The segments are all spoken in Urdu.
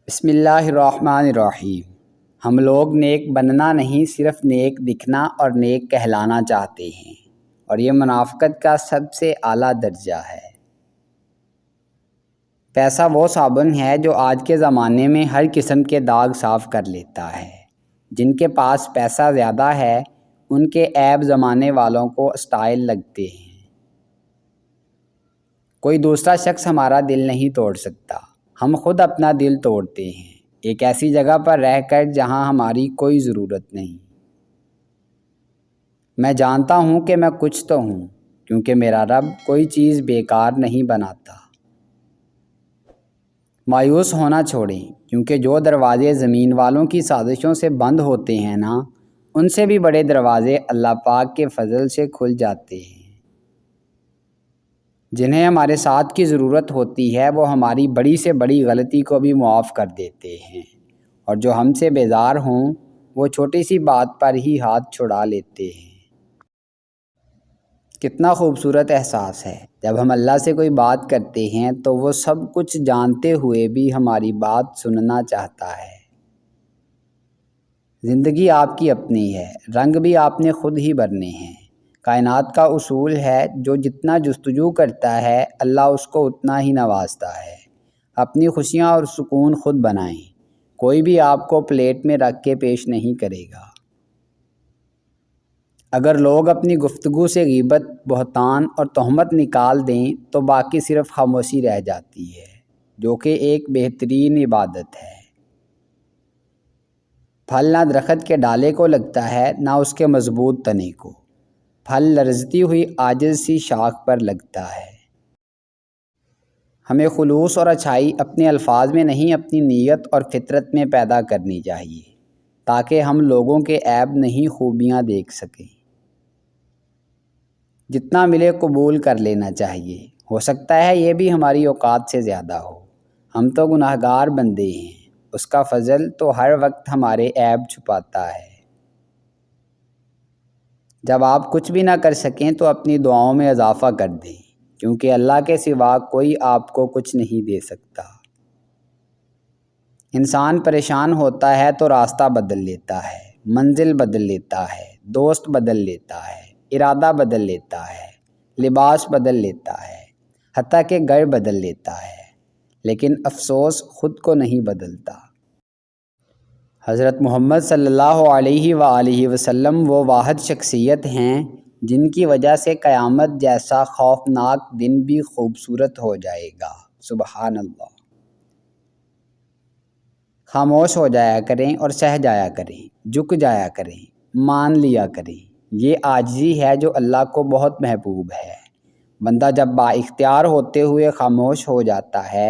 بسم اللہ الرحمن الرحیم۔ ہم لوگ نیک بننا نہیں، صرف نیک دکھنا اور نیک کہلانا چاہتے ہیں، اور یہ منافقت کا سب سے اعلیٰ درجہ ہے۔ پیسہ وہ صابن ہے جو آج کے زمانے میں ہر قسم کے داغ صاف کر لیتا ہے۔ جن کے پاس پیسہ زیادہ ہے ان کے عیب زمانے والوں کو اسٹائل لگتے ہیں۔ کوئی دوسرا شخص ہمارا دل نہیں توڑ سکتا، ہم خود اپنا دل توڑتے ہیں، ایک ایسی جگہ پر رہ کر جہاں ہماری کوئی ضرورت نہیں۔ میں جانتا ہوں کہ میں کچھ تو ہوں، کیونکہ میرا رب کوئی چیز بیکار نہیں بناتا۔ مایوس ہونا چھوڑیں، کیونکہ جو دروازے زمین والوں کی سازشوں سے بند ہوتے ہیں نا، ان سے بھی بڑے دروازے اللہ پاک کے فضل سے کھل جاتے ہیں۔ جنہیں ہمارے ساتھ کی ضرورت ہوتی ہے وہ ہماری بڑی سے بڑی غلطی کو بھی معاف کر دیتے ہیں، اور جو ہم سے بیزار ہوں وہ چھوٹی سی بات پر ہی ہاتھ چھڑا لیتے ہیں۔ کتنا خوبصورت احساس ہے جب ہم اللہ سے کوئی بات کرتے ہیں تو وہ سب کچھ جانتے ہوئے بھی ہماری بات سننا چاہتا ہے۔ زندگی آپ کی اپنی ہے، رنگ بھی آپ نے خود ہی بھرنے ہیں۔ کائنات کا اصول ہے جو جتنا جستجو کرتا ہے اللہ اس کو اتنا ہی نوازتا ہے۔ اپنی خوشیاں اور سکون خود بنائیں، کوئی بھی آپ کو پلیٹ میں رکھ کے پیش نہیں کرے گا۔ اگر لوگ اپنی گفتگو سے غیبت، بہتان اور تہمت نکال دیں تو باقی صرف خاموشی رہ جاتی ہے، جو کہ ایک بہترین عبادت ہے۔ پھل نہ درخت کے ڈالے کو لگتا ہے نہ اس کے مضبوط تنے کو، پھل لرزتی ہوئی عاجز سی شاخ پر لگتا ہے۔ ہمیں خلوص اور اچھائی اپنے الفاظ میں نہیں، اپنی نیت اور فطرت میں پیدا کرنی چاہیے، تاکہ ہم لوگوں کے عیب نہیں خوبیاں دیکھ سکیں۔ جتنا ملے قبول کر لینا چاہیے، ہو سکتا ہے یہ بھی ہماری اوقات سے زیادہ ہو۔ ہم تو گناہگار بندے ہیں، اس کا فضل تو ہر وقت ہمارے عیب چھپاتا ہے۔ جب آپ کچھ بھی نہ کر سکیں تو اپنی دعاؤں میں اضافہ کر دیں، کیونکہ اللہ کے سوا کوئی آپ کو کچھ نہیں دے سکتا۔ انسان پریشان ہوتا ہے تو راستہ بدل لیتا ہے، منزل بدل لیتا ہے، دوست بدل لیتا ہے، ارادہ بدل لیتا ہے، لباس بدل لیتا ہے، حتیٰ کہ گھر بدل لیتا ہے، لیکن افسوس خود کو نہیں بدلتا۔ حضرت محمد صلی اللہ علیہ وآلہ وسلم وہ واحد شخصیت ہیں جن کی وجہ سے قیامت جیسا خوفناک دن بھی خوبصورت ہو جائے گا۔ سبحان اللہ۔ خاموش ہو جایا کریں اور سہ جایا کریں، جھک جایا کریں، مان لیا کریں۔ یہ عاجزی ہے جو اللہ کو بہت محبوب ہے۔ بندہ جب با اختیار ہوتے ہوئے خاموش ہو جاتا ہے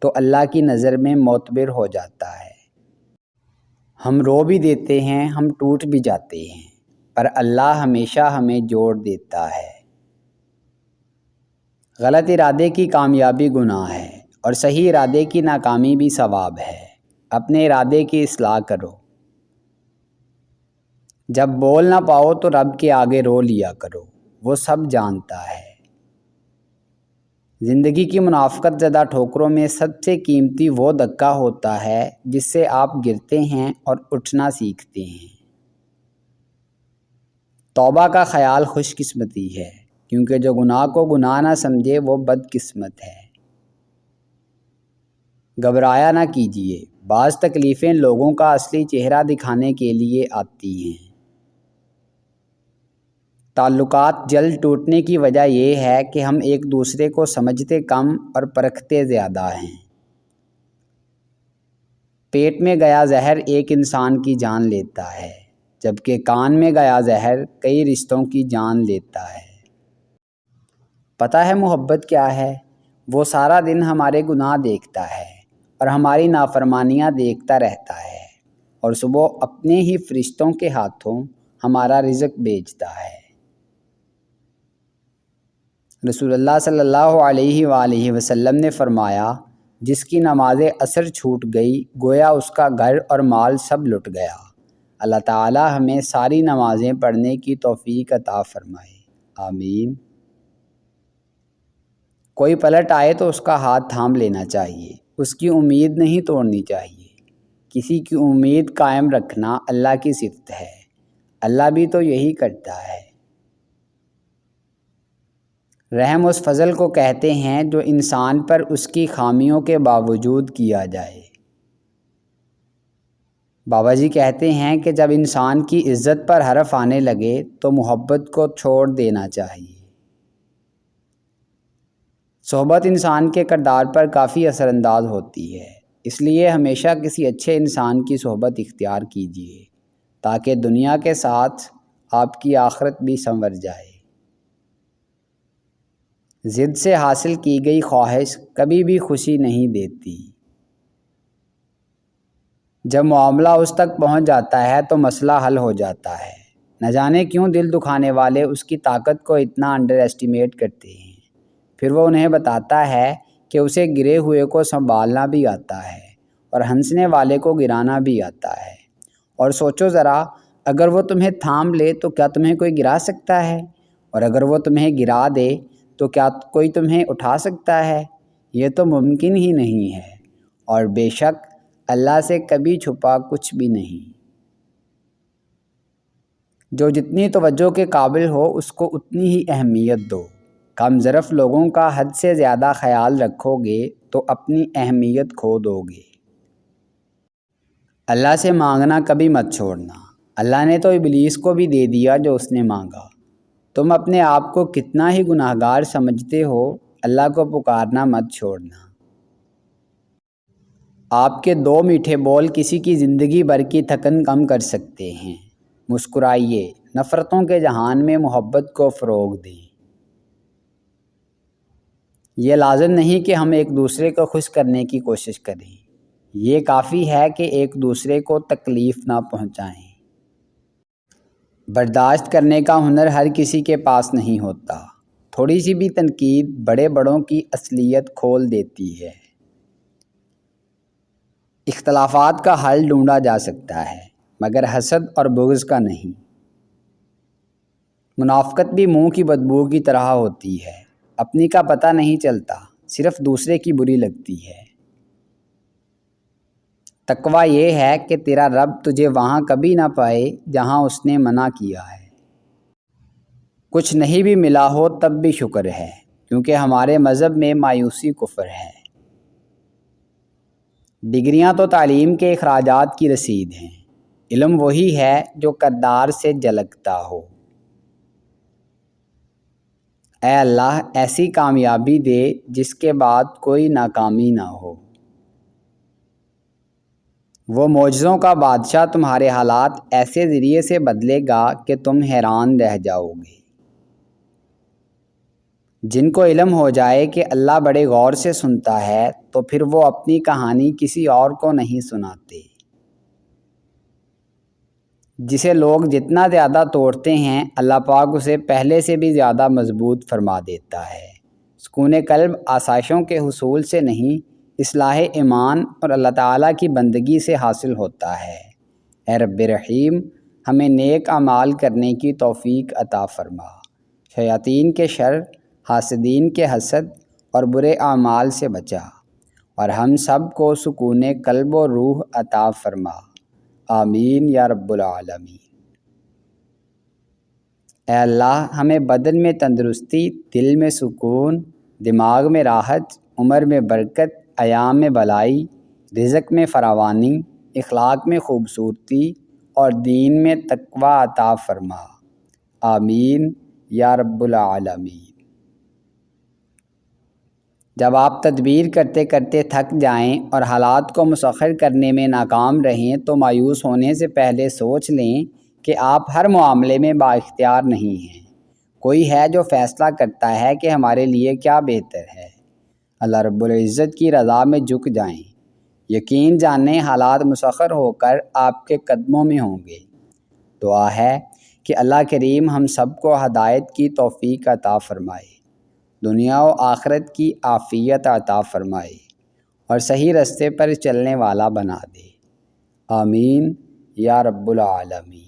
تو اللہ کی نظر میں معتبر ہو جاتا ہے۔ ہم رو بھی دیتے ہیں، ہم ٹوٹ بھی جاتے ہیں، پر اللہ ہمیشہ ہمیں جوڑ دیتا ہے۔ غلط ارادے کی کامیابی گناہ ہے، اور صحیح ارادے کی ناکامی بھی ثواب ہے۔ اپنے ارادے کی اصلاح کرو۔ جب بول نہ پاؤ تو رب کے آگے رو لیا کرو، وہ سب جانتا ہے۔ زندگی کی منافقت زدہ ٹھوکروں میں سب سے قیمتی وہ دھکا ہوتا ہے جس سے آپ گرتے ہیں اور اٹھنا سیکھتے ہیں۔ توبہ کا خیال خوش قسمتی ہے، کیونکہ جو گناہ کو گناہ نہ سمجھے وہ بد قسمت ہے۔ گھبرایا نہ کیجیے، بعض تکلیفیں لوگوں کا اصلی چہرہ دکھانے کے لیے آتی ہیں۔ تعلقات جلد ٹوٹنے کی وجہ یہ ہے کہ ہم ایک دوسرے کو سمجھتے کم اور پرکھتے زیادہ ہیں۔ پیٹ میں گیا زہر ایک انسان کی جان لیتا ہے، جبکہ کان میں گیا زہر کئی رشتوں کی جان لیتا ہے۔ پتہ ہے محبت کیا ہے؟ وہ سارا دن ہمارے گناہ دیکھتا ہے اور ہماری نافرمانیاں دیکھتا رہتا ہے، اور صبح اپنے ہی فرشتوں کے ہاتھوں ہمارا رزق بیچتا ہے۔ رسول اللہ صلی اللہ علیہ وآلہ وسلم نے فرمایا، جس کی نماز عصر چھوٹ گئی گویا اس کا گھر اور مال سب لٹ گیا۔ اللہ تعالی ہمیں ساری نمازیں پڑھنے کی توفیق عطا فرمائے، آمین۔ کوئی پلٹ آئے تو اس کا ہاتھ تھام لینا چاہیے، اس کی امید نہیں توڑنی چاہیے۔ کسی کی امید قائم رکھنا اللہ کی صفت ہے، اللہ بھی تو یہی کرتا ہے۔ رحم اس فضل کو کہتے ہیں جو انسان پر اس کی خامیوں کے باوجود کیا جائے۔ بابا جی کہتے ہیں کہ جب انسان کی عزت پر حرف آنے لگے تو محبت کو چھوڑ دینا چاہیے۔ صحبت انسان کے کردار پر کافی اثر انداز ہوتی ہے، اس لیے ہمیشہ کسی اچھے انسان کی صحبت اختیار کیجیے تاکہ دنیا کے ساتھ آپ کی آخرت بھی سنور جائے۔ ضد سے حاصل کی گئی خواہش کبھی بھی خوشی نہیں دیتی۔ جب معاملہ اس تک پہنچ جاتا ہے تو مسئلہ حل ہو جاتا ہے۔ نہ جانے کیوں دل دکھانے والے اس کی طاقت کو اتنا انڈر ایسٹیمیٹ کرتے ہیں، پھر وہ انہیں بتاتا ہے کہ اسے گرے ہوئے کو سنبھالنا بھی آتا ہے اور ہنسنے والے کو گرانا بھی آتا ہے۔ اور سوچو ذرا، اگر وہ تمہیں تھام لے تو کیا تمہیں کوئی گرا سکتا ہے؟ اور اگر وہ تمہیں گرا دے تو کیا کوئی تمہیں اٹھا سکتا ہے؟ یہ تو ممکن ہی نہیں ہے، اور بے شک اللہ سے کبھی چھپا کچھ بھی نہیں۔ جو جتنی توجہ کے قابل ہو اس کو اتنی ہی اہمیت دو۔ کم ظرف لوگوں کا حد سے زیادہ خیال رکھو گے تو اپنی اہمیت کھو دو گے۔ اللہ سے مانگنا کبھی مت چھوڑنا۔ اللہ نے تو ابلیس کو بھی دے دیا جو اس نے مانگا۔ تم اپنے آپ کو کتنا ہی گناہگار سمجھتے ہو، اللہ کو پکارنا مت چھوڑنا۔ آپ کے 2 میٹھے بول کسی کی زندگی بھر کی تھکن کم کر سکتے ہیں۔ مسکرائیے، نفرتوں کے جہان میں محبت کو فروغ دیں۔ یہ لازم نہیں کہ ہم ایک دوسرے کو خوش کرنے کی کوشش کریں، یہ کافی ہے کہ ایک دوسرے کو تکلیف نہ پہنچائیں۔ برداشت کرنے کا ہنر ہر کسی کے پاس نہیں ہوتا۔ تھوڑی سی بھی تنقید بڑے بڑوں کی اصلیت کھول دیتی ہے۔ اختلافات کا حل ڈھونڈا جا سکتا ہے مگر حسد اور بغض کا نہیں۔ منافقت بھی منہ کی بدبو کی طرح ہوتی ہے، اپنی کا پتہ نہیں چلتا، صرف دوسرے کی بری لگتی ہے۔ تقویٰ یہ ہے کہ تیرا رب تجھے وہاں کبھی نہ پائے جہاں اس نے منع کیا ہے۔ کچھ نہیں بھی ملا ہو تب بھی شکر ہے، کیونکہ ہمارے مذہب میں مایوسی کفر ہے۔ ڈگریاں تو تعلیم کے اخراجات کی رسید ہیں، علم وہی ہے جو کردار سے جھلکتا ہو۔ اے اللہ ایسی کامیابی دے جس کے بعد کوئی ناکامی نہ ہو۔ وہ معجزوں کا بادشاہ تمہارے حالات ایسے ذریعے سے بدلے گا کہ تم حیران رہ جاؤ گے۔ جن کو علم ہو جائے کہ اللہ بڑے غور سے سنتا ہے تو پھر وہ اپنی کہانی کسی اور کو نہیں سناتے۔ جسے لوگ جتنا زیادہ توڑتے ہیں اللہ پاک اسے پہلے سے بھی زیادہ مضبوط فرما دیتا ہے۔ سکون قلب آسائشوں کے حصول سے نہیں، اصلاح ایمان اور اللہ تعالیٰ کی بندگی سے حاصل ہوتا ہے۔ اے رب رحیم، ہمیں نیک اعمال کرنے کی توفیق عطا فرما، شیاطین کے شر، حاسدین کے حسد اور برے اعمال سے بچا، اور ہم سب کو سکون قلب و روح عطا فرما، آمین یا رب العالمین۔ اے اللہ ہمیں بدن میں تندرستی، دل میں سکون، دماغ میں راحت، عمر میں برکت، ایام میں بھلائی، رزق میں فراوانی، اخلاق میں خوبصورتی اور دین میں تقویٰ عطا فرما، آمین یا رب العالمین۔ جب آپ تدبیر کرتے کرتے تھک جائیں اور حالات کو مسخر کرنے میں ناکام رہیں تو مایوس ہونے سے پہلے سوچ لیں کہ آپ ہر معاملے میں بااختیار نہیں ہیں۔ کوئی ہے جو فیصلہ کرتا ہے کہ ہمارے لیے کیا بہتر ہے۔ اللہ رب العزت کی رضا میں جھک جائیں، یقین جانیں حالات مسخر ہو کر آپ کے قدموں میں ہوں گے۔ دعا ہے کہ اللہ کریم ہم سب کو ہدایت کی توفیق عطا فرمائے، دنیا و آخرت کی عافیت عطا فرمائے اور صحیح راستے پر چلنے والا بنا دے، آمین یا رب العالمین۔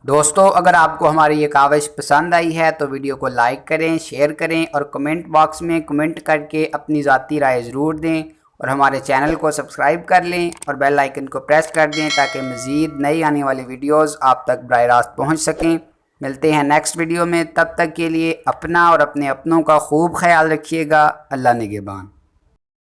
دوستو اگر آپ کو ہماری یہ کاوش پسند آئی ہے تو ویڈیو کو لائک کریں، شیئر کریں اور کمنٹ باکس میں کمنٹ کر کے اپنی ذاتی رائے ضرور دیں، اور ہمارے چینل کو سبسکرائب کر لیں اور بیل آئیکن کو پریس کر دیں تاکہ مزید نئی آنے والی ویڈیوز آپ تک براہ راست پہنچ سکیں۔ ملتے ہیں نیکسٹ ویڈیو میں، تب تک کے لیے اپنا اور اپنے اپنوں کا خوب خیال رکھیے گا۔ اللہ نگہبان۔